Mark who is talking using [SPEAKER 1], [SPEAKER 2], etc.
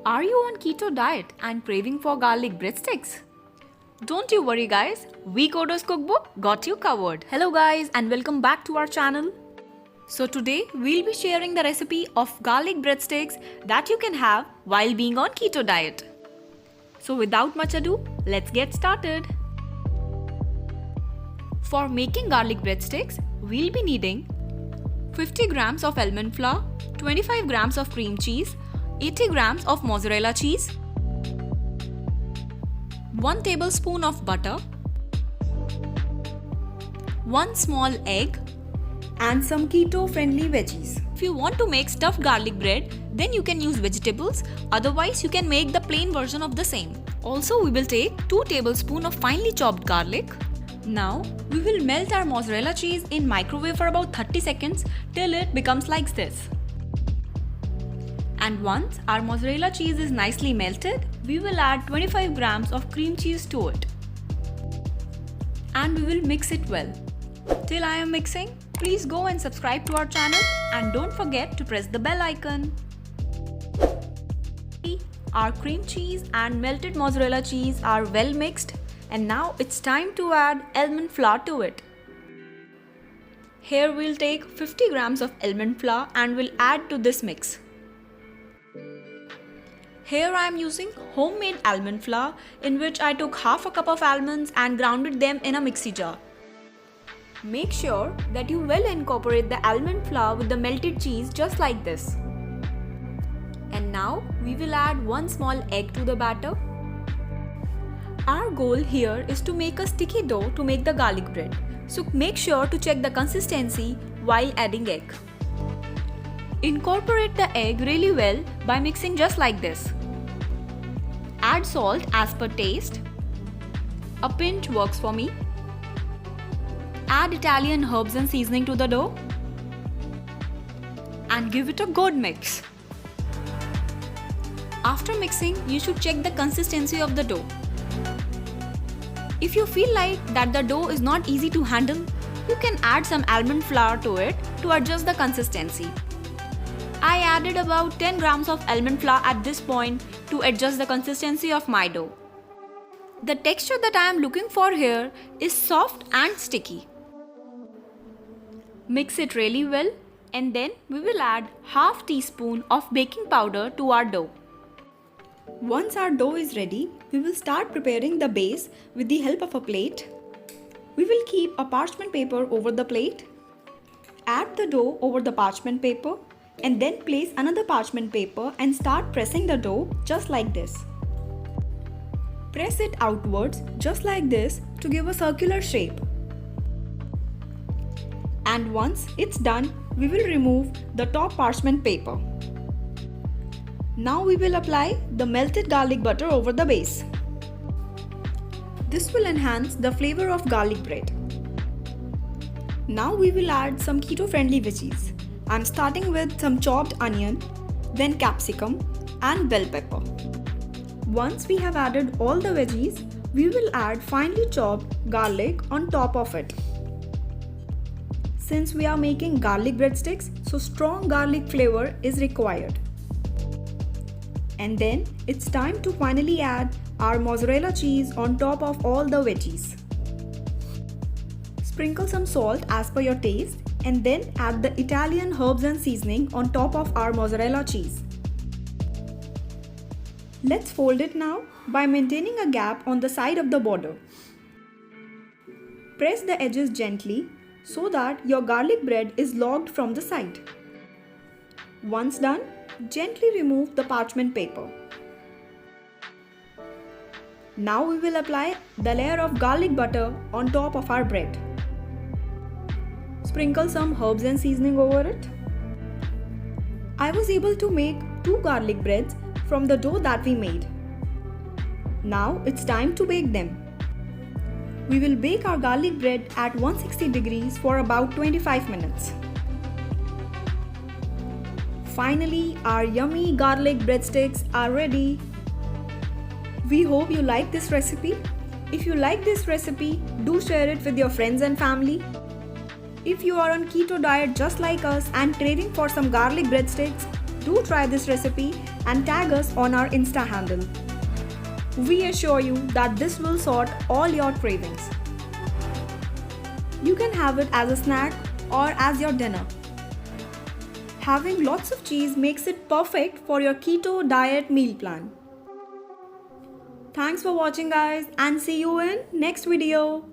[SPEAKER 1] Are you on keto diet and craving for garlic breadsticks? Don't you worry guys, We Coders Cookbook got you covered. Hello guys and welcome back to our channel. So today we'll be sharing the recipe of garlic breadsticks that you can have while being on keto diet. So without much ado, let's get started. For making garlic breadsticks, we'll be needing 50 grams of almond flour, 25 grams of cream cheese, 80 grams of mozzarella cheese, 1 tablespoon of butter, 1 small egg, and some keto-friendly veggies. If you want to make stuffed garlic bread, then you can use vegetables, otherwise you can make the plain version of the same. Also, we will take 2 tablespoons of finely chopped garlic. Now, we will melt our mozzarella cheese in microwave for about 30 seconds till it becomes like this. And once our mozzarella cheese is nicely melted, we will add 25 grams of cream cheese to it. And we will mix it well. Till I am mixing, please go and subscribe to our channel and don't forget to press the bell icon. Our cream cheese and melted mozzarella cheese are well mixed, and now it's time to add almond flour to it. Here we'll take 50 grams of almond flour and we'll add to this mix. Here I am using homemade almond flour, in which I took half a cup of almonds and grounded them in a mixie jar. Make sure that you well incorporate the almond flour with the melted cheese just like this. And now we will add 1 small egg to the batter. Our goal here is to make a sticky dough to make the garlic bread. So make sure to check the consistency while adding egg. Incorporate the egg really well by mixing just like this. Add salt as per taste. A pinch works for me. Add Italian herbs and seasoning to the dough. And give it a good mix. After mixing, you should check the consistency of the dough. If you feel like that the dough is not easy to handle, you can add some almond flour to it to adjust the consistency. I added about 10 grams of almond flour at this point to adjust the consistency of my dough. The texture that I am looking for here is soft and sticky. Mix it really well and then we will add half teaspoon of baking powder to our dough. Once our dough is ready, we will start preparing the base with the help of a plate. We will keep a parchment paper over the plate. Add the dough over the parchment paper and then place another parchment paper and start pressing the dough just like this. Press it outwards just like this to give a circular shape. And once it's done, we will remove the top parchment paper. Now we will apply the melted garlic butter over the base. This will enhance the flavor of garlic bread. Now we will add some keto-friendly veggies. I'm starting with some chopped onion, then capsicum and bell pepper. Once we have added all the veggies, we will add finely chopped garlic on top of it. Since we are making garlic breadsticks, so strong garlic flavor is required. And then it's time to finally add our mozzarella cheese on top of all the veggies. Sprinkle some salt as per your taste and then add the Italian herbs and seasoning on top of our mozzarella cheese. Let's fold it now by maintaining a gap on the side of the border. Press the edges gently so that your garlic bread is locked from the side. Once done, gently remove the parchment paper. Now we will apply the layer of garlic butter on top of our bread. Sprinkle some herbs and seasoning over it. I was able to make 2 garlic breads from the dough that we made. Now it's time to bake them. We will bake our garlic bread at 160 degrees for about 25 minutes. Finally, our yummy garlic breadsticks are ready. We hope you like this recipe. If you like this recipe, do share it with your friends and family. If you are on keto diet just like us and craving for some garlic breadsticks, Do try this recipe and tag us on our Insta handle. We assure you that this will sort all your cravings. You can have it as a snack or as your dinner. Having lots of cheese makes it perfect for your keto diet meal plan. Thanks for watching guys, and see you in next video.